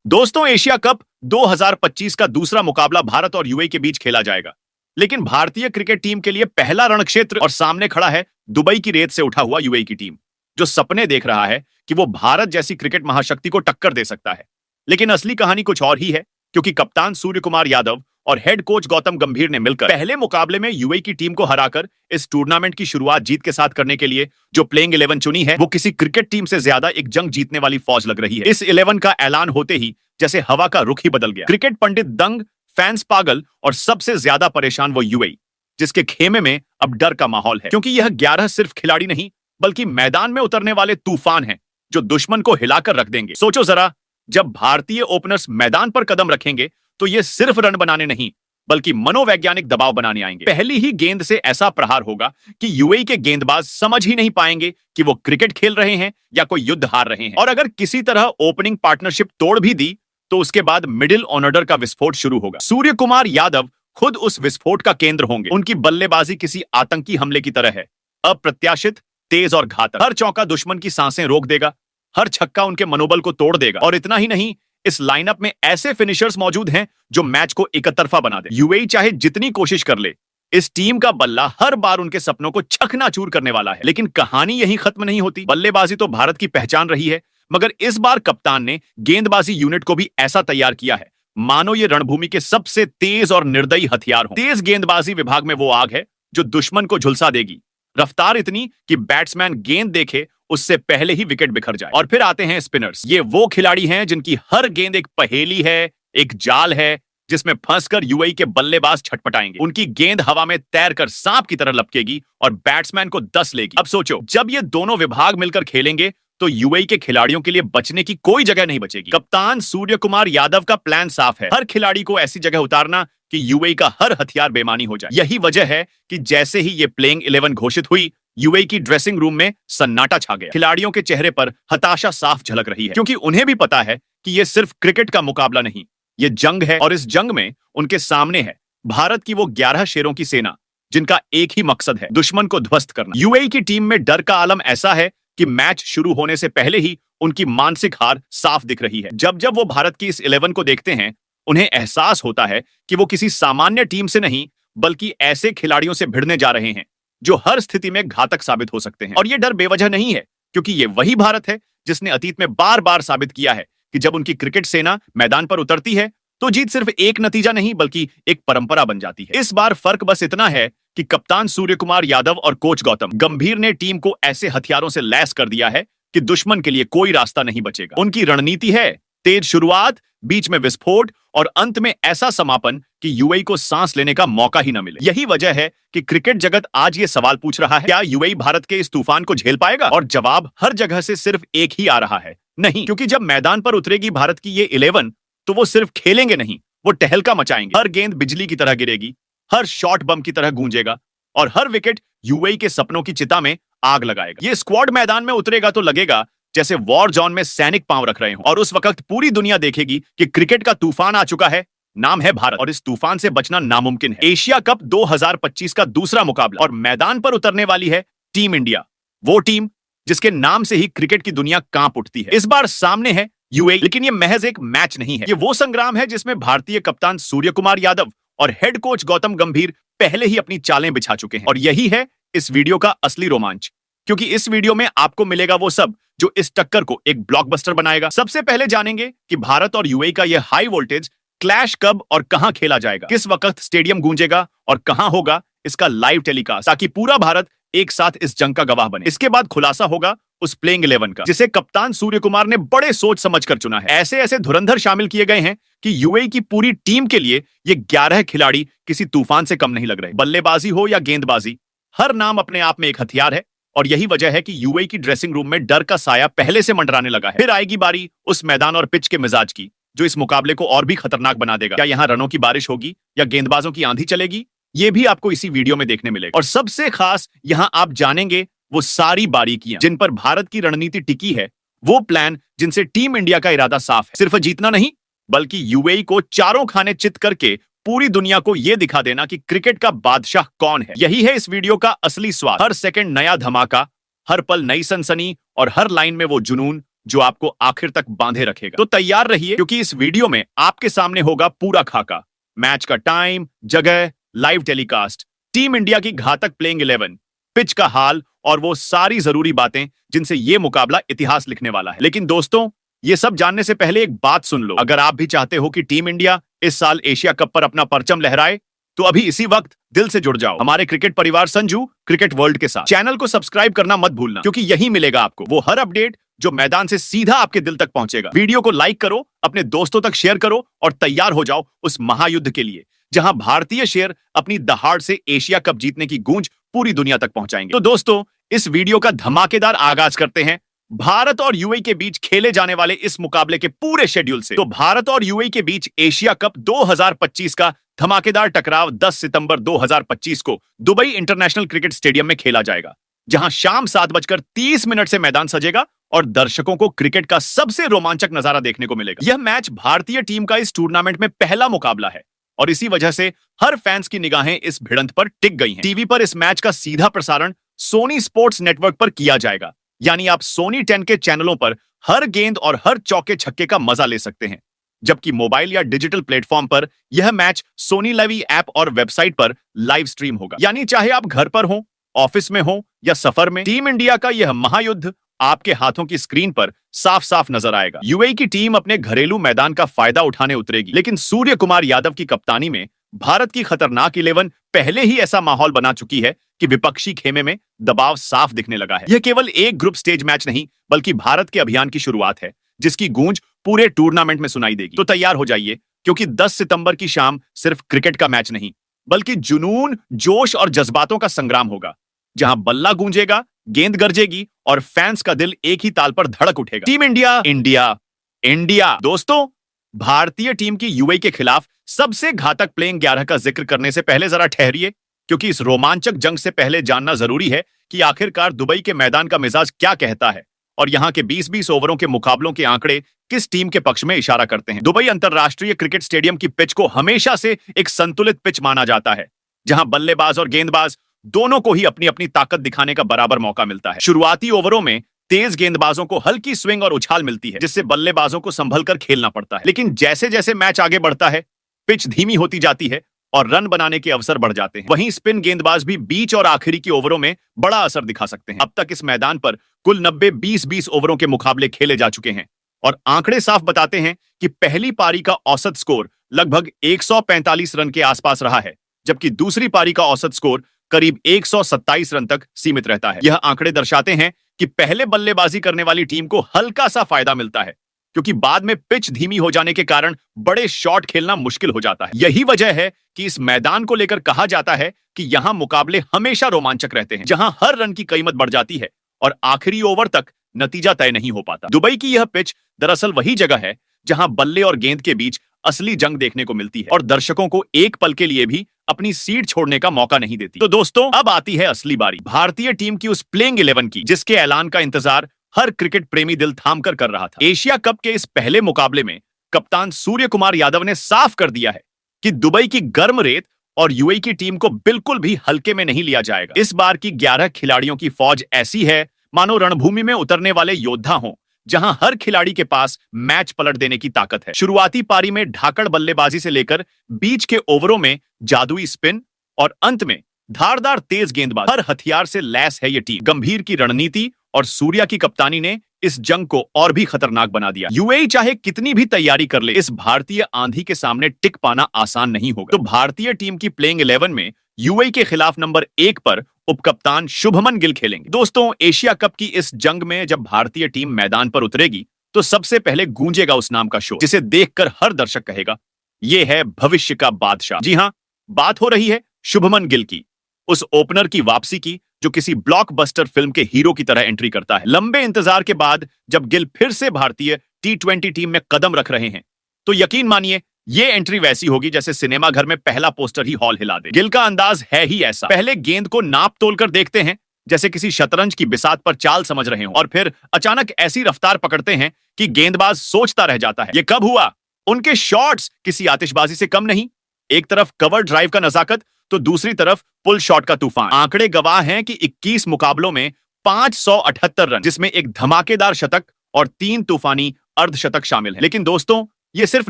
दोस्तों, Asia cup 2025 का दूसरा मुकाबला भारत और यूएई के बीच खेला जाएगा। लेकिन भारतीय क्रिकेट टीम के लिए पहला रणक्षेत्र और सामने खड़ा है दुबई की रेत से उठा हुआ यूएई की टीम, जो सपने देख रहा है कि वो भारत जैसी क्रिकेट महाशक्ति को टक्कर दे सकता है। लेकिन असली कहानी कुछ और ही है, क्योंकि कप्तान सूर्य कुमार यादव और हेड कोच गौतम गंभीर ने मिलकर पहले मुकाबले में यूएई की टीम को हराकर इस टूर्नामेंट की शुरुआत जीत के साथ करने के लिए जो प्लेइंग 11 चुनी है, वो किसी क्रिकेट टीम से ज्यादा एक जंग जीतने वाली फौज लग रही है। इस 11 का ऐलान होते ही जैसे हवा का रुख ही बदल गया। क्रिकेट पंडित दंग, फैंस पागल और सबसे ज्यादा परेशान वो यूएई, जिसके खेमे में अब डर का माहौल है, क्योंकि यह 11 सिर्फ खिलाड़ी नहीं बल्कि मैदान में उतरने वाले तूफान हैं, जो दुश्मन को हिलाकर रख देंगे। सोचो जरा, जब भारतीय ओपनर्स मैदान पर कदम रखेंगे तो ये सिर्फ रन बनाने नहीं बल्कि मनोवैज्ञानिक दबाव बनाने आएंगे। पहली ही गेंद से ऐसा प्रहार होगा कि यूएई के गेंदबाज समझ ही नहीं पाएंगे कि वो क्रिकेट खेल रहे हैं या कोई युद्ध हार रहे हैं। और अगर किसी तरह ओपनिंग पार्टनरशिप तोड़ भी दी तो उसके बाद मिडिल ऑर्डर का विस्फोट शुरू होगा। सूर्य कुमार यादव खुद उस विस्फोट का केंद्र होंगे। उनकी बल्लेबाजी किसी आतंकी हमले की तरह है, अप्रत्याशित, तेज और घातक। हर चौका दुश्मन की सांसें रोक देगा, हर छक्का उनके मनोबल को तोड़ देगा। और इतना ही नहीं, इस लाइनअप में ऐसे फिनिशर्स मौजूद हैं जो मैच को एकतरफा बना दे। यूएई चाहे जितनी कोशिश कर ले, इस टीम का बल्ला हर बार उनके सपनों को चकनाचूर करने वाला है। लेकिन कहानी यहीं खत्म नहीं होती। बल्लेबाजी तो भारत की पहचान रही है, मगर इस बार कप्तान ने गेंदबाजी यूनिट को भी ऐसा तैयार किया है मानो ये रणभूमि के सबसे तेज और निर्दयी हथियार हो। तेज गेंदबाजी विभाग में वो आग है जो दुश्मन को झुलसा देगी। रफ्तार इतनी कि बैट्समैन गेंद देखे उससे पहले ही विकेट बिखर जाए। और फिर आते हैं स्पिनर्स। ये वो खिलाड़ी हैं जिनकी हर गेंद एक पहेली है, एक जाल है, जिसमें फंसकर यूएई के बल्लेबाज छटपटाएंगे। उनकी गेंद हवा में तैरकर सांप की तरह लपकेगी और बैट्समैन को दस लेगी। अब सोचो, जब ये दोनों विभाग मिलकर खेलेंगे तो यूएई के खिलाड़ियों के लिए बचने की कोई जगह नहीं बचेगी। कप्तान सूर्य कुमार यादव का प्लान साफ है, हर खिलाड़ी को ऐसी जगह उतारना कि यूएई का हर हथियार बेमानी हो जाए। यही वजह है कि जैसे ही ये प्लेइंग 11 घोषित हुई, यूएई की ड्रेसिंग रूम में सन्नाटा छा गया। खिलाड़ियों के चेहरे पर हताशा साफ झलक रही है, क्योंकि उन्हें भी पता है कि ये सिर्फ क्रिकेट का मुकाबला नहीं, ये जंग है। और इस जंग में उनके सामने है भारत की वो 11 शेरों की सेना, जिनका एक ही मकसद है, दुश्मन को ध्वस्त करना। यूएई की टीम में डर का आलम ऐसा है कि मैच शुरू होने से पहले ही उनकी मानसिक हार साफ दिख रही है। जब जब वो भारत की इस 11 को देखते हैं, उन्हें एहसास होता है कि वो किसी सामान्य टीम से नहीं बल्कि ऐसे खिलाड़ियों से भिड़ने जा रहे हैं जो हर स्थिति में घातक साबित हो सकते हैं। और ये डर बेवजह नहीं है, क्योंकि ये वही भारत है जिसने अतीत में बार बार साबित किया है कि जब उनकी क्रिकेट सेना मैदान पर उतरती है तो जीत सिर्फ एक नतीजा नहीं बल्कि एक परंपरा बन जाती है। इस बार फर्क बस इतना है कि कप्तान सूर्य कुमार यादव और कोच गौतम गंभीर ने टीम को ऐसे हथियारों से लैस कर दिया है कि दुश्मन के लिए कोई रास्ता नहीं बचेगा। उनकी रणनीति है तेज शुरुआत, बीच में विस्फोट और अंत में ऐसा समापन कि यूएई को सांस लेने का मौका ही न मिले। यही वजह है कि क्रिकेट जगत आज ये सवाल पूछ रहा है, क्या यूएई भारत के इस तूफान को झेल पाएगा? और जवाब हर जगह से सिर्फ एक ही आ रहा है, नहीं। क्योंकि जब मैदान पर उतरेगी भारत की ये 11, तो वो सिर्फ खेलेंगे नहीं, वो टहलका मचाएंगे। हर गेंद बिजली की तरह गिरेगी, हर शॉट बम की तरह गूंजेगा और हर विकेट यूएई के सपनों की चिता में आग लगाएगा। ये स्क्वाड मैदान में उतरेगा तो लगेगा जैसे वॉर जोन में सैनिक पांव रख रहे हो। और उस वक्त पूरी दुनिया देखेगी कि क्रिकेट का तूफान आ चुका है, नाम है भारत, और इस तूफान से बचना नामुमकिन है। एशिया कप 2025 का दूसरा मुकाबला, और मैदान पर उतरने वाली है टीम इंडिया, वो टीम जिसके नाम से ही क्रिकेट की दुनिया कांप उठती है। इस बार सामने है यूएई, लेकिन ये महज एक मैच नहीं है, ये वो संग्राम है जिसमें भारतीय कप्तान सूर्य कुमार यादव और हेड कोच गौतम गंभीर पहले ही अपनी चालें बिछा चुके हैं। और यही है इस वीडियो का असली रोमांच, क्योंकि इस वीडियो में आपको मिलेगा वो सब जो इस टक्कर को एक ब्लॉकबस्टर बनाएगा। सबसे पहले जानेंगे कि भारत और यूएई का यह हाई वोल्टेज क्लैश कब और कहां खेला जाएगा, किस वक्त स्टेडियम गूंजेगा और कहां होगा इसका लाइव टेलीकास्ट, ताकि पूरा भारत एक साथ इस जंग का गवाह बने। इसके बाद खुलासा होगा उस प्लेइंग 11 का, जिसे कप्तान सूर्य कुमार ने बड़े सोच समझकर चुना है। ऐसे ऐसे धुरंधर शामिल किए गए हैं कि यूएई की पूरी टीम के लिए ये 11 खिलाड़ी किसी तूफान से कम नहीं लग रहे। बल्लेबाजी हो या गेंदबाजी, हर नाम अपने आप में एक हथियार है। और यही वजह है कि यूएई की ड्रेसिंग रूम में डर का साया पहले से मंडराने लगा है। फिर आएगी बारी उस मैदान और पिच के मिजाज की, जो इस मुकाबले को और भी खतरनाक बना देगा। क्या यहाँ रनों की बारिश होगी या गेंदबाजों की आंधी चलेगी? ये भी आपको इसी वीडियो में देखने मिलेगा। और सबसे खास, यहाँ आप जानेंगे वो सारी बारीकियां जिन पर भारत की रणनीति टिकी है, वो प्लान जिनसे टीम इंडिया का इरादा साफ है, सिर्फ जीतना नहीं बल्कि यूएई को चारों खाने चित करके पूरी दुनिया को यह दिखा देना कि क्रिकेट का बादशाह कौन है। यही है इस वीडियो का असली स्वाद। हर सेकंड नया धमाका, हर पल नई सनसनी और हर लाइन में वो जुनून, जो आपको आखिर तक बांधे रखेगा। तो तैयार रहिए, क्योंकि इस वीडियो में आपके सामने होगा पूरा खाका, मैच का टाइम, जगह, लाइव टेलीकास्ट, टीम इंडिया की घातक प्लेइंग 11, पिच का हाल और वो सारी जरूरी बातें जिनसे ये मुकाबला इतिहास लिखने वाला है। लेकिन दोस्तों, ये सब जानने से पहले एक बात सुन लो। अगर आप भी चाहते हो कि टीम इंडिया इस साल एशिया कप पर अपना परचम लहराए, तो अभी इसी वक्त दिल से जुड़ जाओ हमारे क्रिकेट परिवार संजू क्रिकेट वर्ल्ड के साथ। चैनल को सब्सक्राइब करना मत भूलना, क्योंकि यही मिलेगा आपको वो हर अपडेट जो मैदान से सीधा आपके दिल तक पहुंचेगा। वीडियो को लाइक करो, अपने दोस्तों तक शेयर करो और तैयार हो जाओ उस महायुद्ध के लिए, जहां भारतीय शेर अपनी दहाड़ से एशिया कप जीतने की गूंज पूरी दुनिया तक पहुंचाएंगे। तो दोस्तों, इस वीडियो का धमाकेदार आगाज करते हैं भारत और यूएई के बीच खेले जाने वाले इस मुकाबले के पूरे शेड्यूल से। तो भारत और यूएई के बीच एशिया कप 2025 का धमाकेदार टकराव 10 सितंबर 2025 को दुबई इंटरनेशनल क्रिकेट स्टेडियम में खेला जाएगा, जहां शाम 7:30 से मैदान सजेगा और दर्शकों को क्रिकेट का सबसे रोमांचक नजारा देखने को मिलेगा। यह मैच भारतीय टीम का इस टूर्नामेंट में पहला मुकाबला है और इसी वजह से हर फैंस की निगाहें इस भिड़ंत पर टिक गई हैं। टीवी पर इस मैच का सीधा प्रसारण सोनी स्पोर्ट्स नेटवर्क पर किया जाएगा, यानी आप सोनी 10 के चैनलों पर हर गेंद और हर चौके छक्के का मजा ले सकते हैं। जबकि मोबाइल या डिजिटल प्लेटफॉर्म पर यह मैच सोनी लाइव ऐप और वेबसाइट पर लाइव स्ट्रीम होगा, यानी चाहे आप घर पर हो, ऑफिस में हो या सफर में, टीम इंडिया का यह महायुद्ध आपके हाथों की स्क्रीन पर साफ साफ नजर आएगा। यूएई की टीम अपने घरेलू मैदान का फायदा उठाने उतरेगी, लेकिन सूर्य कुमार यादव की कप्तानी में भारत की खतरनाक 11 पहले ही ऐसा माहौल बना चुकी है कि विपक्षी खेमे में दबाव साफ दिखने लगा है। यह केवल एक ग्रुप स्टेज मैच नहीं, बल्कि भारत के अभियान की शुरुआत है, जिसकी गूंज पूरे टूर्नामेंट में सुनाई देगी। तो तैयार हो जाइए, क्योंकि 10 सितंबर की शाम सिर्फ क्रिकेट का मैच नहीं, बल्कि जुनून, जोश और जज्बातों का संग्राम होगा, जहां बल्ला गूंजेगा, गेंद गरजेगी और फैंस का दिल एक ही ताल पर धड़क उठेगा। Team India, India, India. दोस्तों, भारतीय टीम की यूएई के खिलाफ सबसे घातक प्लेइंग 11 का जिक्र करने से पहले जरा ठहरिए, क्योंकि इस रोमांचक जंग से पहले जानना जरूरी है कि आखिरकार दुबई के मैदान का मिजाज क्या कहता है और यहां के 20-20 ओवरों के मुकाबलों के आंकड़े किस टीम के पक्ष में इशारा करते हैं। दुबई अंतरराष्ट्रीय क्रिकेट स्टेडियम की पिच को हमेशा से एक संतुलित पिच माना जाता है, जहां बल्लेबाज और गेंदबाज दोनों को ही अपनी अपनी ताकत दिखाने का बराबर मौका मिलता है। शुरुआती ओवरों में तेज गेंदबाजों को हल्की स्विंग और उछाल मिलती है, जिससे बल्लेबाजों को संभल कर खेलना पड़ता है। लेकिन जैसे जैसे मैच आगे बढ़ता है, पिच धीमी होती जाती है और रन बनाने के अवसर बढ़ जाते हैं। वहीं स्पिन गेंदबाज भी बीच और आखिरी के ओवरों में बड़ा असर दिखा सकते हैं। अब तक इस मैदान पर कुल 90 20-20 ओवरों के मुकाबले खेले जा चुके हैं और आंकड़े साफ बताते हैं कि पहली पारी का औसत स्कोर लगभग 145 रन के आसपास रहा है, जबकि दूसरी पारी का औसत स्कोर करीब 127 रन तक सीमित रहता है। यह आंकड़े दर्शाते हैं कि पहले बल्लेबाजी करने वाली टीम को हल्का सा फायदा मिलता है, क्योंकि बाद में पिच धीमी हो जाने के कारण बड़े शॉट खेलना मुश्किल हो जाता है। यही वजह है कि इस मैदान को लेकर कहा जाता है कि यहां मुकाबले हमेशा रोमांचक रहते हैं, जहां हर रन की कीमत बढ़ जाती है और आखिरी ओवर तक नतीजा तय नहीं हो पाता। दुबई की यह पिच दरअसल वही जगह है जहां बल्ले और गेंद के बीच असली जंग देखने को मिलती है और दर्शकों को एक पल के लिए भी अपनी सीट छोड़ने का मौका नहीं देती। तो दोस्तों, अब आती है असली बारी भारतीय टीम की उस प्लेइंग 11 की, जिसके ऐलान का इंतजार हर क्रिकेट प्रेमी दिल थाम कर रहा था। एशिया कप के इस पहले मुकाबले में कप्तान सूर्य कुमार यादव ने साफ कर दिया है कि दुबई की गर्म रेत और यूएई की टीम को बिल्कुल भी हल्के में नहीं लिया जाएगा। इस बार की 11 खिलाड़ियों की फौज ऐसी है मानो रणभूमि में उतरने वाले योद्धा हों, जहां हर खिलाड़ी के पास मैच पलट देने की ताकत है। शुरुआती पारी में ढाकड़ बल्लेबाजी से लेकर बीच के ओवरों में जादुई स्पिन और अंत में धारदार तेज गेंदबाज, हर हथियार से लैस है ये टीम। गंभीर की रणनीति और सूर्या की कप्तानी ने इस जंग को और भी खतरनाक बना दिया। यूएई चाहे कितनी भी तैयारी कर ले, इस भारतीय आंधी के सामने टिक पाना आसान नहीं होगा। तो भारतीय टीम की प्लेइंग 11 में यूएई के खिलाफ नंबर 1 पर उपकप्तान शुभमन गिल खेलेंगे। दोस्तों, एशिया कप की इस जंग में जब भारतीय टीम मैदान पर उतरेगी, तो सबसे पहले गूंजेगा उस नाम का शोर, जिसे देखकर हर दर्शक कहेगा, यह है भविष्य का बादशाह। जी हां, बात हो रही है शुभमन गिल की, उस ओपनर की वापसी की जो किसी ब्लॉकबस्टर फिल्म के हीरो की तरह एंट्री करता है। लंबे इंतजार के बाद जब गिल फिर से भारतीय T20 टीम में कदम रख रहे हैं, तो यकीन मानिए ये एंट्री वैसी होगी जैसे सिनेमा घर में पहला पोस्टर ही हॉल हिला दे। गिल का अंदाज है ही ऐसा। पहले गेंद को नाप तोल कर देखते हैं, जैसे किसी शतरंज की बिसात पर चाल समझ रहे हो, और फिर अचानक ऐसी रफ्तार पकड़ते हैं कि गेंदबाज सोचता रह जाता है, ये कब हुआ। उनके शॉट्स किसी आतिशबाजी से कम नहीं। एक तरफ कवर ड्राइव का नजाकत, तो दूसरी तरफ पुल शॉट का तूफान। आंकड़े गवाह हैं कि 21 मुकाबलों में 578 रन, जिसमें एक धमाकेदार शतक और 3 तूफानी अर्धशतक शामिल हैं। लेकिन दोस्तों, ये सिर्फ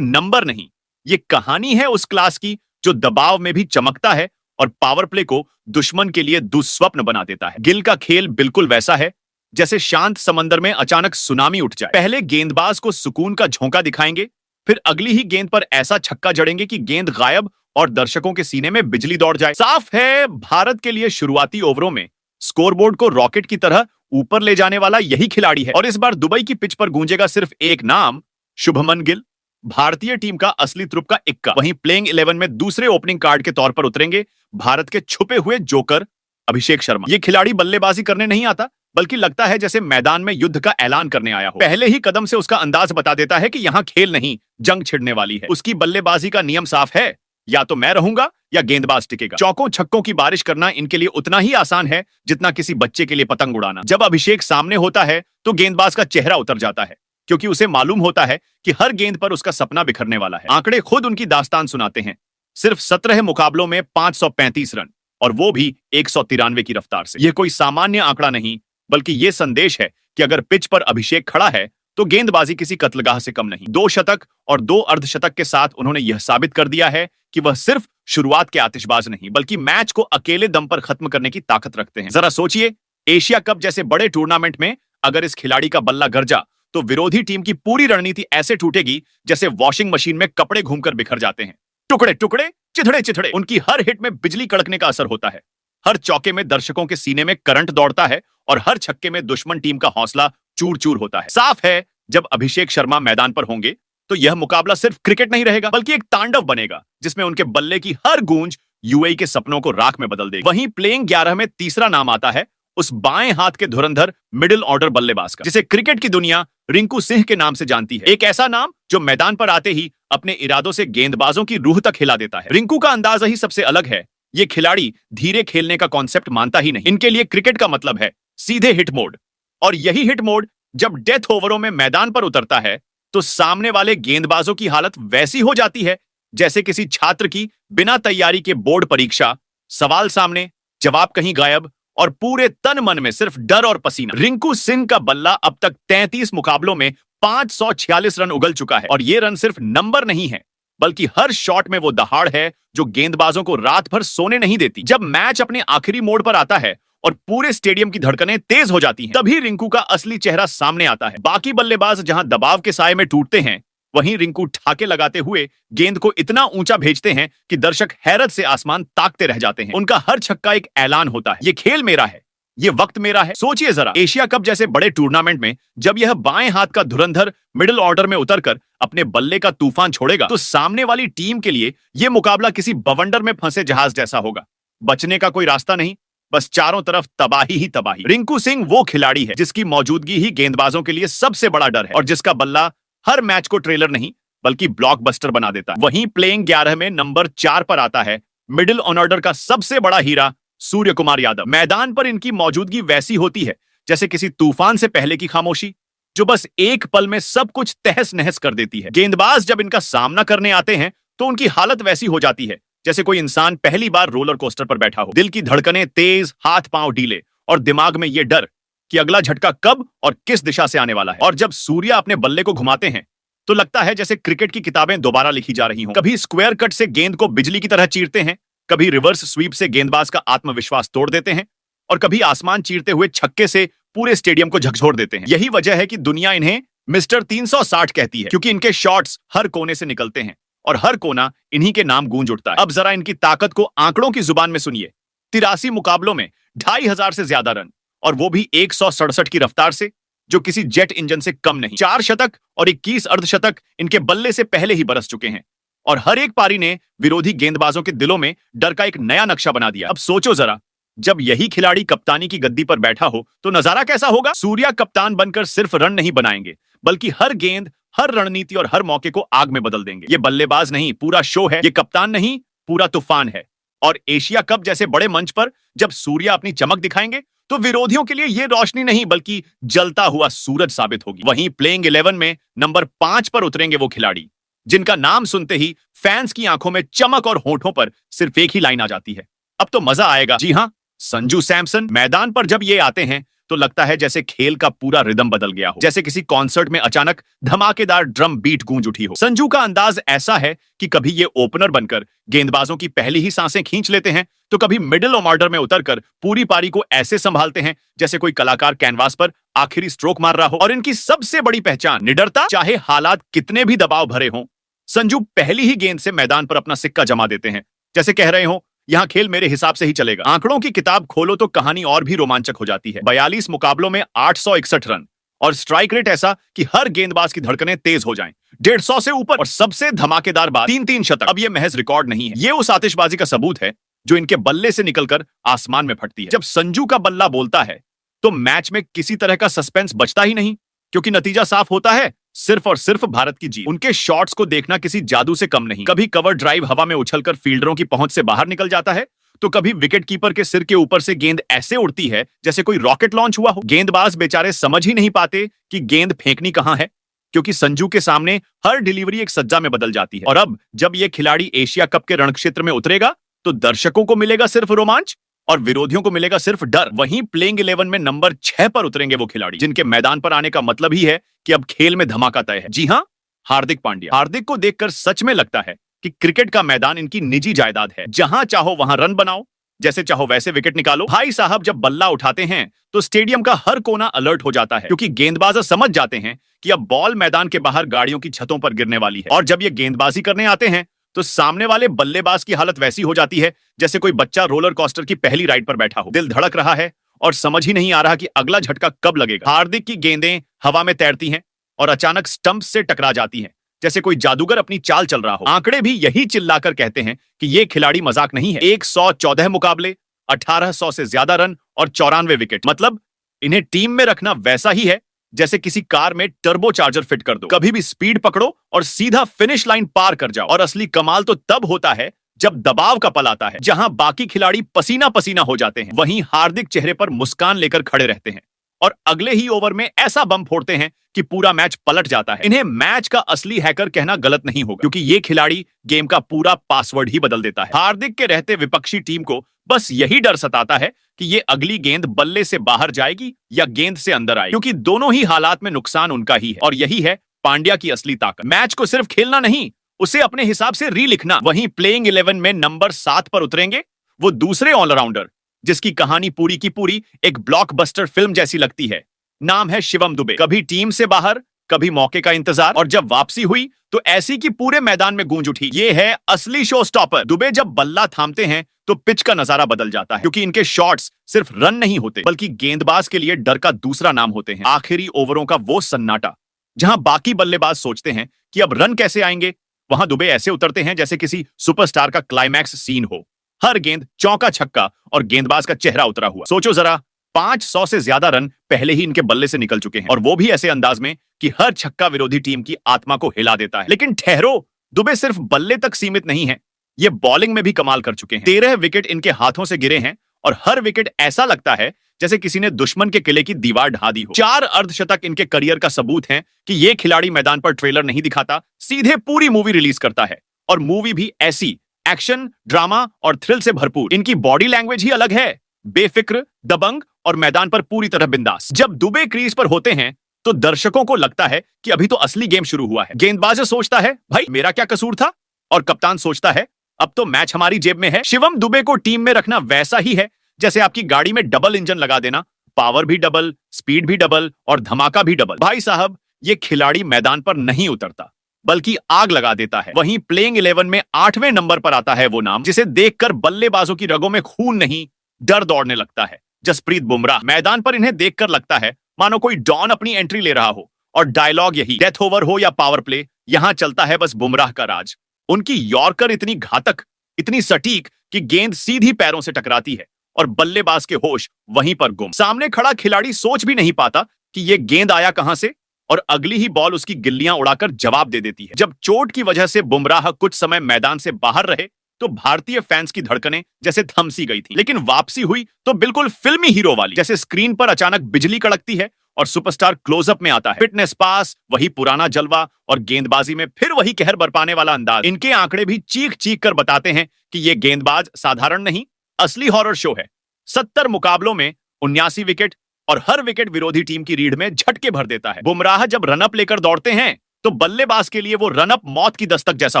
नंबर नहीं, ये कहानी है उस क्लास की जो दबाव में भी चमकता है और पावर प्ले को दुश्मन के लिए दुस्वप्न बना देता है। गिल का खेल बिल्कुल वैसा है जैसे शांत समंदर में अचानक सुनामी उठ जाए। पहले गेंदबाज को सुकून का झोंका दिखाएंगे, फिर अगली ही गेंद पर ऐसा छक्का जड़ेंगे कि गेंद गायब और दर्शकों के सीने में बिजली दौड़ जाए। साफ है, भारत के लिए शुरुआती ओवरों में स्कोरबोर्ड को रॉकेट की तरह ऊपर ले जाने वाला यही खिलाड़ी है। और इस बार दुबई की पिच पर गूंजेगा सिर्फ एक नाम, शुभमन गिल, भारतीय टीम का असली तुरुप इक्का। वहीं प्लेइंग 11 में दूसरे ओपनिंग कार्ड के तौर पर उतरेंगे भारत के छुपे हुए जोकर अभिषेक शर्मा। ये खिलाड़ी बल्लेबाजी करने नहीं आता, बल्कि लगता है जैसे मैदान में युद्ध का ऐलान करने आया हो। पहले ही कदम से उसका अंदाज बता देता है कि यहां खेल नहीं, जंग छिड़ने वाली है। उसकी बल्लेबाजी का नियम साफ है, या तो मैं रहूंगा या गेंदबाज टिकेगा। चौकों छक्कों की बारिश करना इनके लिए उतना ही आसान है जितना किसी बच्चे के लिए पतंग उड़ाना। जब अभिषेक सामने होता है तो गेंदबाज का चेहरा उतर जाता है, क्योंकि उसे मालूम होता है कि हर गेंद पर उसका सपना बिखरने वाला है। आंकड़े खुद उनकी दास्तान सुनाते हैं। सिर्फ 17 मुकाबलों में 535 रन, और वो भी 193 की रफ्तार से। यह कोई सामान्य आंकड़ा नहीं, बल्कि यह संदेश है कि अगर पिच पर अभिषेक खड़ा है तो गेंदबाजी किसी कत्लगाह से कम नहीं। 2 शतक और 2 अर्धशतक के साथ उन्होंने यह साबित कर दिया है कि वह सिर्फ शुरुआत के आतिशबाज नहीं, बल्कि मैच को अकेले दम पर खत्म करने की ताकत रखते हैं। जरा सोचिए, एशिया कप जैसे बड़े टूर्नामेंट में अगर इस खिलाड़ी का बल्ला गरजा तो विरोधी टीम की पूरी रणनीति ऐसे टूटेगी जैसे वॉशिंग मशीन में कपड़े घूमकर बिखर जाते हैं। टुकड़े टुकड़े, चिथड़े चिथड़े। उनकी हर हिट में बिजली कड़कने का असर होता है, हर चौके में दर्शकों के सीने में करंट दौड़ता है और हर छक्के में दुश्मन टीम का हौसला चूर चूर होता है। साफ है, जब अभिषेक शर्मा मैदान पर होंगे तो यह मुकाबला सिर्फ क्रिकेट नहीं रहेगा, बल्कि एक तांडव बनेगा जिसमें उनके बल्ले की हर गूंज यूएई के सपनों को राख में बदल देगी। वहीं प्लेइंग 11 में तीसरा नाम आता है उस बाएं हाथ के धुरंधर मिडिल ऑर्डर बल्लेबाज का, जिसे क्रिकेट की दुनिया रिंकू सिंह के नाम से जानती है। एक ऐसा नाम जो मैदान पर आते ही अपने इरादों से गेंदबाजों की रूह तक हिला देता है। रिंकू का अंदाजा ही सबसे अलग है। ये खिलाड़ी धीरे खेलने का कॉन्सेप्ट मानता ही नहीं। इनके लिए क्रिकेट का मतलब है सीधे हिट मोड, और यही हिट मोड जब डेथ ओवरों में मैदान पर उतरता है तो सामने वाले गेंदबाजों की हालत वैसी हो जाती है जैसे किसी छात्र की बिना तैयारी के बोर्ड परीक्षा, सवाल सामने, जवाब कहीं गायब, और पूरे तन मन में सिर्फ डर और पसीना। रिंकू सिंह का बल्ला अब तक 33 मुकाबलों में 546 रन उगल चुका है, और ये रन सिर्फ नंबर नहीं है, बल्कि हर शॉट में वो दहाड़ है जो गेंदबाजों को रात भर सोने नहीं देती। जब मैच अपने आखिरी मोड़ पर आता है और पूरे स्टेडियम की धड़कनें तेज हो जाती हैं, तभी रिंकू का असली चेहरा सामने आता है। बाकी बल्लेबाज जहां दबाव के साए में टूटते हैं, वहीं रिंकू ठाके लगाते हुए गेंद को इतना ऊंचा भेजते हैं कि दर्शक हैरत से आसमान ताकते रह जाते हैं। उनका हर छक्का एक ऐलान होता है, ये खेल मेरा है, ये वक्त मेरा है। सोचिए जरा, एशिया कप जैसे बड़े टूर्नामेंट में जब यह बाएं हाथ का धुरंधर मिडिल ऑर्डर में उतरकर अपने बल्ले का तूफान छोड़ेगा तो सामने वाली टीम के लिए यह मुकाबला किसी बवंडर में फंसे जहाज जैसा होगा। बचने का कोई रास्ता नहीं, बस चारों तरफ तबाही ही तबाही। रिंकू सिंह वो खिलाड़ी है जिसकी मौजूदगी ही गेंदबाजों के लिए सबसे बड़ा डर है, और जिसका बल्ला हर मैच को ट्रेलर नहीं बल्कि ब्लॉकबस्टर बना देता है। वहीं प्लेइंग 11 में नंबर 4 पर आता है मिडिल ऑर्डर का सबसे बड़ा हीरा सूर्य कुमार यादव। मैदान पर इनकी मौजूदगी वैसी होती है जैसे किसी तूफान से पहले की खामोशी, जो बस एक पल में सब कुछ तहस नहस कर देती है। गेंदबाज जब इनका सामना करने आते हैं तो उनकी हालत वैसी हो जाती है जैसे कोई इंसान पहली बार रोलर कोस्टर पर बैठा हो। दिल की धड़कनें तेज, हाथ पांव ढीले, और दिमाग में यह डर कि अगला झटका कब और किस दिशा से आने वाला है। और जब सूर्य अपने बल्ले को घुमाते हैं तो लगता है जैसे क्रिकेट की किताबें दोबारा लिखी जा रही हों। कभी स्क्वायर कट से गेंद को बिजली की तरह चीरते हैं, कभी रिवर्स स्वीप से गेंदबाज का आत्मविश्वास तोड़ देते हैं, और कभी आसमान चीरते हुए छक्के से पूरे स्टेडियम को झकझोर देते हैं। यही वजह है कि दुनिया इन्हें मिस्टर 360 कहती है, क्योंकि इनके शॉट्स हर कोने से निकलते हैं और हर कोना इन्हीं के नाम गूंज उठता है। अब जरा इनकी ताकत को आंकड़ों की जुबान में सुनिए। 83 मुकाबलों में 2500 से ज्यादा रन, और वो भी 167 की रफ्तार से, जो किसी जेट इंजन से कम नहीं। 4 शतक और 21 अर्धशतक इनके बल्ले से पहले ही बरस चुके हैं, और हर एक पारी ने विरोधी गेंदबाजों के दिलों में डर का एक नया नक्शा बना दिया। अब सोचो जरा, जब यही खिलाड़ी कप्तानी की गद्दी पर बैठा हो तो नजारा कैसा होगा। सूर्या कप्तान बनकर सिर्फ रन नहीं बनाएंगे, बल्कि हर गेंद, हर रणनीति और हर मौके को आग में बदल देंगे। ये बल्लेबाज नहीं, पूरा शो है। ये कप्तान नहीं, पूरा तूफान है। और एशिया कप जैसे बड़े मंच पर जब सूर्या अपनी चमक दिखाएंगे तो विरोधियों के लिए ये रोशनी नहीं बल्कि जलता हुआ सूरज साबित होगी। वहीं प्लेइंग 11 में नंबर 5 पर उतरेंगे वो खिलाड़ी जिनका नाम सुनते ही फैंस की आंखों में चमक और होठों पर सिर्फ एक ही लाइन आ जाती है, अब तो मजा आएगा। जी हां, संजू सैमसन। मैदान पर जब ये आते हैं तो लगता है जैसे खेल का पूरा रिदम बदल गया हो, जैसे किसी कॉन्सर्ट में अचानक धमाकेदार ड्रम बीट गूंज उठी हो। संजू का अंदाज ऐसा है कि कभी ये ओपनर बनकर गेंदबाजों की पहली ही सांसें खींच लेते हैं, तो कभी मिडिल ऑर्डर में उतरकर पूरी पारी को ऐसे संभालते हैं जैसे कोई कलाकार कैनवास पर आखिरी स्ट्रोक मार रहा हो। और इनकी सबसे बड़ी पहचान निडरता। चाहे हालात कितने भी दबाव भरे हों, संजू पहली ही गेंद से मैदान पर अपना सिक्का जमा देते हैं, जैसे कह रहे हो यहां खेल मेरे हिसाब से ही चलेगा। आंकड़ों की किताब खोलो तो कहानी और भी रोमांचक हो जाती है। 42 मुकाबलों में 861 रन और स्ट्राइक रेट ऐसा कि हर गेंदबाज की धड़कनें तेज हो जाएं, 150 से ऊपर। और सबसे धमाकेदार बात, 3-3 शतक। अब ये महज रिकॉर्ड नहीं है, ये उस आतिशबाजी का सबूत है जो इनके बल्ले से निकलकर आसमान में फटती है। जब संजू का बल्ला बोलता है तो मैच में किसी तरह का सस्पेंस बचता ही नहीं, क्योंकि नतीजा साफ होता है, सिर्फ और सिर्फ भारत की जीत। उनके शॉट्स को देखना किसी जादू से कम नहीं। कभी कवर ड्राइव हवा में उछलकर फील्डरों की पहुंच से बाहर निकल जाता है, तो कभी विकेट कीपर के सिर के ऊपर से गेंद ऐसे उड़ती है जैसे कोई रॉकेट लॉन्च हुआ हो। गेंदबाज बेचारे समझ ही नहीं पाते कि गेंद फेंकनी कहां है, क्योंकि संजू के सामने हर डिलीवरी एक सज्जा में बदल जाती है। और अब जब यह खिलाड़ी एशिया कप के रणक्षेत्र में उतरेगा तो दर्शकों को मिलेगा सिर्फ रोमांच और विरोधियों को मिलेगा सिर्फ डर। वहीं प्लेइंग 11 में नंबर 6 पर उतरेंगे वो खिलाड़ी जिनके मैदान पर आने का मतलब ही है कि अब खेल में धमाका तय है। जी हां, हार्दिक पांड्या। हार्दिक को देखकर सच में लगता है कि क्रिकेट का मैदान इनकी निजी जायदाद है। जहां चाहो वहां रन बनाओ, जैसे चाहो वैसे विकेट निकालो। भाई साहब जब बल्ला उठाते हैं तो स्टेडियम का हर कोना अलर्ट हो जाता है, क्योंकि गेंदबाज समझ जाते हैं कि अब बॉल मैदान के बाहर गाड़ियों की छतों पर गिरने वाली है। और जब ये गेंदबाजी करने आते हैं तो सामने वाले बल्लेबाज की हालत वैसी हो जाती है जैसे कोई बच्चा रोलर कोस्टर की पहली राइड पर बैठा हो। दिल धड़क रहा है और समझ ही नहीं आ रहा कि अगला झटका कब लगेगा। हार्दिक की गेंदें हवा में तैरती हैं और अचानक स्टंप से टकरा जाती हैं, जैसे कोई जादूगर अपनी चाल चल रहा हो। आंकड़े भी यही चिल्लाकर कहते हैं कि ये खिलाड़ी मजाक नहीं है। 114 मुकाबले, 1800 से ज्यादा रन और 94 विकेट। मतलब इन्हें टीम में रखना वैसा ही है जैसे किसी कार में टर्बो चार्जर फिट कर दो। कभी भी स्पीड पकड़ो और सीधा फिनिश लाइन पार कर जाओ। और असली कमाल तो तब होता है जब दबाव का पल आता है, जहां बाकी खिलाड़ी पसीना पसीना हो जाते हैं, वहीं हार्दिक चेहरे पर मुस्कान लेकर खड़े रहते हैं और अगले ही ओवर में ऐसा बम फोड़ते हैं कि पूरा मैच पलट जाता है। इन्हें मैच का असली हैकर कहना गलत नहीं होगा, क्योंकि ये खिलाड़ी गेम का पूरा पासवर्ड ही बदल देता है। हार्दिक के रहते विपक्षी टीम को बस यही डर सताता है कि ये अगली गेंद बल्ले से बाहर जाएगी या गेंद से अंदर आएगी, क्योंकि दोनों ही हालात में नुकसान उनका ही है। और यही है पांड्या की असली ताकत। मैच को सिर्फ खेलना नहीं, उसे अपने हिसाब से रीलिखना। वहीं प्लेइंग 11 में नंबर 7 पर उतरेंगे वो दूसरे ऑलराउंडर जिसकी कहानी पूरी की पूरी एक ब्लॉकबस्टर फिल्म जैसी लगती है। नाम है शिवम दुबे। कभी टीम से बाहर, कभी मौके का इंतजार, और जब वापसी हुई तो ऐसी कि पूरे मैदान में गूंज उठी। ये है असली शो स्टॉपर। दुबे जब बल्ला थामते हैं तो पिच का नजारा बदल जाता है, क्योंकि इनके शॉट्स सिर्फ रन नहीं होते बल्कि गेंदबाज के लिए डर का दूसरा नाम होते हैं। आखिरी ओवरों का वो सन्नाटा जहां बाकी बल्लेबाज सोचते हैं कि अब रन कैसे आएंगे, वहां दुबे ऐसे उतरते हैं जैसे किसी सुपरस्टार का क्लाइमैक्स सीन हो। हर गेंद चौका छक्का और गेंदबाज का चेहरा उतरा हुआ। सोचो जरा, 500 से ज्यादा रन पहले ही इनके बल्ले से निकल चुके हैं, और वो भी ऐसे अंदाज में कि हर छक्का विरोधी टीम की आत्मा को हिला देता है। लेकिन ठहरो, दुबे सिर्फ बल्ले तक सीमित नहीं है, ये बॉलिंग में भी कमाल कर चुके हैं। 13 विकेट इनके हाथों से गिरे हैं और हर विकेट ऐसा लगता है जैसे किसी ने दुश्मन के किले की दीवार ढा दी हो। 4 अर्धशतक इनके करियर का सबूत है कि ये खिलाड़ी मैदान पर ट्रेलर नहीं दिखाता, सीधे पूरी मूवी रिलीज करता है। और मूवी भी ऐसी, एक्शन, ड्रामा और थ्रिल से भरपूर। इनकी बॉडी लैंग्वेज ही अलग है, बेफिक्र, दबंग और मैदान पर पूरी तरह बिंदास। जब दुबे क्रीज पर होते हैं तो दर्शकों को लगता है कि अभी तो असली गेम शुरू हुआ है। गेंदबाज सोचता है भाई मेरा क्या कसूर था, और कप्तान सोचता है अब तो मैच हमारी जेब में है। शिवम दुबे को टीम में रखना वैसा ही है जैसे आपकी गाड़ी में डबल इंजन लगा देना, पावर भी डबल, स्पीड भी डबल और धमाका भी डबल। भाई साहब ये खिलाड़ी मैदान पर नहीं उतरता बल्कि आग लगा देता है। वहीं प्लेइंग 11 में 8वें नंबर पर आता है वो नाम जिसे देखकर बल्लेबाजों की रगों में खून नहीं, डर दौड़ने लगता है, जसप्रीत बुमराह। मैदान पर इन्हें देखकर लगता है मानो कोई डॉन अपनी एंट्री ले रहा हो, और डायलॉग यही, डेथ ओवर हो या पावर प्ले, यहां चलता है बस बुमराह का राज। उनकी यॉर्कर इतनी घातक, इतनी सटीक कि गेंद सीधी पैरों से टकराती है और बल्लेबाज के होश वहीं पर गुम। सामने खड़ा खिलाड़ी सोच भी नहीं पाता कि ये गेंद आया कहां से, और अगली ही बॉल उसकी गिल्लियां उड़ाकर जवाब दे देती है। जब चोट की वजह से बुमराह कुछ समय मैदान से बाहर रहे तो भारतीय फैंस की धड़कनें जैसे थम सी गई थी, लेकिन वापसी हुई तो बिल्कुल फिल्मी हीरो वाली, जैसे स्क्रीन पर अचानक बिजली कड़कती है और सुपरस्टार क्लोजअप में आता है। फिटनेस पास, वही पुराना जलवा, और गेंदबाजी में फिर वही कहर बरपाने वाला अंदाज। इनके आंकड़े भी चीख चीख कर बताते हैं कि ये गेंदबाज साधारण नहीं, असली हॉरर शो है। 70 मुकाबलों में 79 विकेट, और हर विकेट विरोधी टीम की रीढ़ में झटके भर देता है। बुमराह जब रनअप लेकर दौड़ते हैं तो बल्लेबाज के लिए वो रनअप मौत की दस्तक जैसा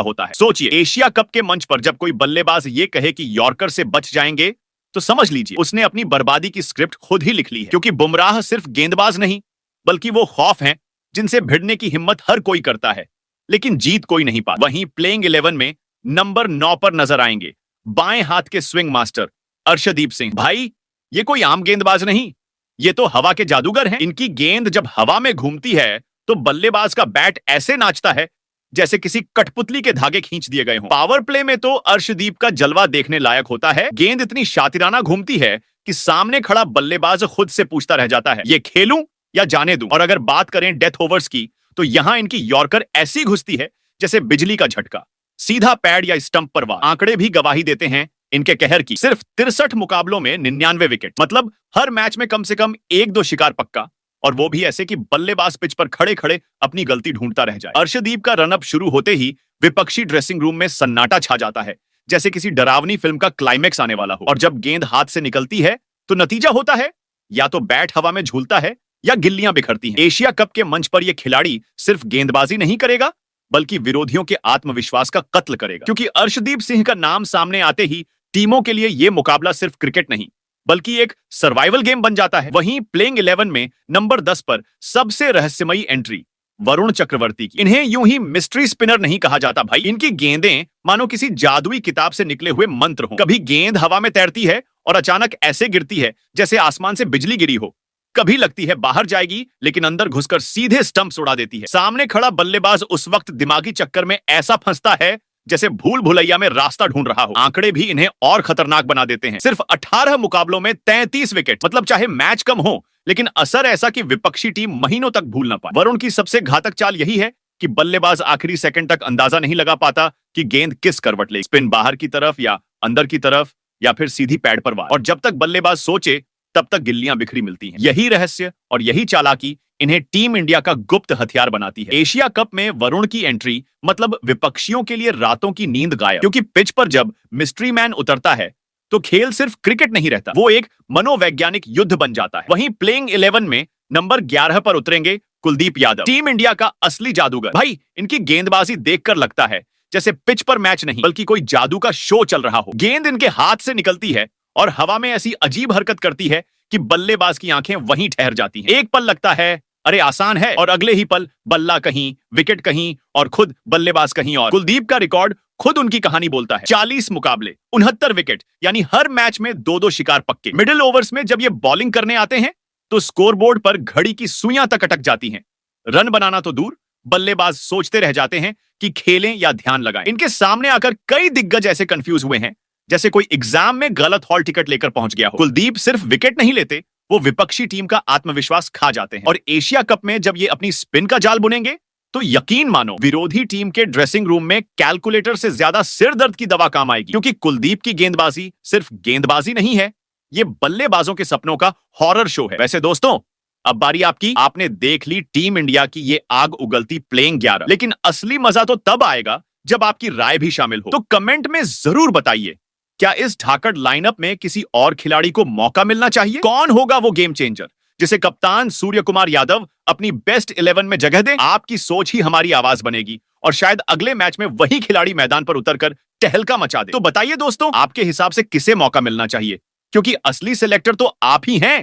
होता है। सोचिए, एशिया कप के मंच पर जब कोई बल्लेबाज ये कहे कि यॉर्कर से बच जाएंगे तो समझ लीजिए उसने अपनी बर्बादी की स्क्रिप्ट खुद ही लिख ली है। क्योंकि बुमराह सिर्फ गेंदबाज नहीं बल्कि वो खौफ हैं जिनसे भिड़ने की हिम्मत हर कोई करता है, लेकिन जीत कोई नहीं पाता। वहीं प्लेइंग 11 में नंबर 9 पर नजर आएंगे बाएं हाथ के स्विंग मास्टर अर्शदीप सिंह। भाई, ये कोई आम गेंदबाज नहीं, ये तो हवा के जादूगर हैं। इनकी गेंद जब हवा में घूमती है तो बल्लेबाज का बैट ऐसे नाचता है जैसे किसी कठपुतली के धागे खींच दिए गए हों। पावर प्ले में तो अर्शदीप का जलवा देखने लायक होता है। गेंद इतनी शातिराना घूमती है कि सामने खड़ा बल्लेबाज खुद से पूछता रह जाता है, ये खेलूं या जाने दूं। और अगर बात करें डेथ ओवर्स की तो यहां इनकी यॉर्कर ऐसी घुसती है जैसे बिजली का झटका, सीधा पैड या स्टंप पर वार। आंकड़े भी गवाही देते हैं इनके कहर की। सिर्फ 63 मुकाबलों में 99 विकेट, मतलब हर मैच में कम से कम 1-2 शिकार पक्का, और वो भी ऐसे कि बल्लेबाज पिच पर खड़े खड़े अपनी गलती ढूंढता रह जाए। अर्शदीप का रनअप शुरू होते ही विपक्षी ड्रेसिंग रूम में सन्नाटा छा जाता है, जैसे किसी डरावनी फिल्म का क्लाइमेक्स आने वाला हो। और जब गेंद हाथ से निकलती है तो नतीजा होता है या तो बैट हवा में झूलता है या गिल्लियां बिखरती हैं। एशिया कप के मंच पर यह खिलाड़ी सिर्फ गेंदबाजी नहीं करेगा बल्कि विरोधियों के आत्मविश्वास का कत्ल करेगा। क्योंकि अर्शदीप सिंह का नाम सामने आते ही टीमों के लिए यह मुकाबला सिर्फ क्रिकेट नहीं बल्कि एक सर्वाइवल गेम बन जाता है। वहीं प्लेइंग 11 में नंबर 10 पर सबसे रहस्यमयी एंट्री वरुण चक्रवर्ती की। इन्हें यूं ही मिस्ट्री स्पिनर नहीं कहा जाता भाई, इनकी गेंदें मानो किसी जादुई किताब से निकले हुए मंत्र हों। कभी गेंद हवा में तैरती है और अचानक ऐसे गिरती है जैसे आसमान से बिजली गिरी हो, कभी लगती है बाहर जाएगी लेकिन अंदर घुसकर सीधे स्टंप्स उड़ा देती है। सामने खड़ा बल्लेबाज उस वक्त दिमागी चक्कर में ऐसा फंसता है जैसे भूल भुलैया में रास्ता ढूंढ रहा हो। आंकड़े भी इन्हें और खतरनाक बना देते हैं। सिर्फ 18 मुकाबलों में 33 विकेट, मतलब चाहे मैच कम हो लेकिन असर ऐसा कि विपक्षी टीम महीनों तक भूल ना पाए। वरुण की सबसे घातक चाल यही है कि बल्लेबाज आखिरी सेकंड तक अंदाजा नहीं लगा पाता कि गेंद किस करवट लेगी, स्पिन बाहर की तरफ या अंदर की तरफ या फिर सीधी पैड पर वार। और जब तक बल्लेबाज सोचे तब तक गिल्लियां बिखरी मिलती हैं। यही रहस्य और यही चालाकी इन्हें टीम इंडिया का गुप्त हथियार बनाती है। एशिया कप में वरुण की एंट्री मतलब विपक्षियों के लिए रातों की नींद गायब। क्योंकि पिच पर जब मिस्ट्री मैन उतरता है तो खेल सिर्फ क्रिकेट नहीं रहता, वो एक मनोवैज्ञानिक युद्ध बन जाता है। वहीं प्लेइंग 11 में नंबर 11 पर उतरेंगे कुलदीप यादव, टीम इंडिया का असली जादूगर। भाई, इनकी गेंदबाजी देखकर लगता है जैसे पिच पर मैच नहीं बल्कि कोई जादू का शो चल रहा हो। गेंद इनके हाथ से निकलती है और हवा में ऐसी अजीब हरकत करती है कि बल्लेबाज की आंखें वहीं ठहर जाती हैं। एक पल लगता है अरे आसान है, और अगले ही पल बल्ला कहीं, विकेट कहीं और खुद बल्लेबाज कहीं और। कुलदीप का रिकॉर्ड खुद उनकी कहानी बोलता है। 40 मुकाबले, 69 विकेट, यानी हर मैच में 2-2 शिकार पक्के। मिडिल ओवर्स में जब ये बॉलिंग करने आते हैं तो स्कोरबोर्ड पर घड़ी की सुइयां तक अटक जाती हैं। रन बनाना तो दूर, बल्लेबाज सोचते रह जाते हैं कि खेलें या ध्यान लगाएं। इनके सामने आकर कई दिग्गज ऐसे कंफ्यूज हुए हैं जैसे कोई एग्जाम में गलत हॉल टिकट लेकर पहुंच गया हो। कुलदीप सिर्फ विकेट नहीं लेते, वो विपक्षी टीम का आत्मविश्वास खा जाते हैं। और एशिया कप में जब ये अपनी स्पिन का जाल बुनेंगे तो यकीन मानो विरोधी टीम के ड्रेसिंग रूम में कैलकुलेटर से ज्यादा सिर दर्द की दवा काम आएगी। क्योंकि कुलदीप की गेंदबाजी सिर्फ गेंदबाजी नहीं है, ये बल्लेबाजों के सपनों का हॉरर शो है। वैसे दोस्तों, अब बारी आपकी। आपने देख ली टीम इंडिया की ये आग उगलती प्लेइंग 11, लेकिन असली मजा तो तब आएगा जब आपकी राय भी शामिल हो। तो कमेंट में जरूर बताइए, क्या इस धाकड़ लाइनअप में किसी और खिलाड़ी को मौका मिलना चाहिए? कौन होगा वो गेम चेंजर जिसे कप्तान सूर्य कुमार यादव अपनी बेस्ट 11 में जगह दे? आपकी सोच ही हमारी आवाज बनेगी और शायद अगले मैच में वही खिलाड़ी मैदान पर उतरकर टहलका मचा दे। तो बताइए दोस्तों, आपके हिसाब से किसे मौका मिलना चाहिए? क्योंकि असली सिलेक्टर तो आप ही हैं।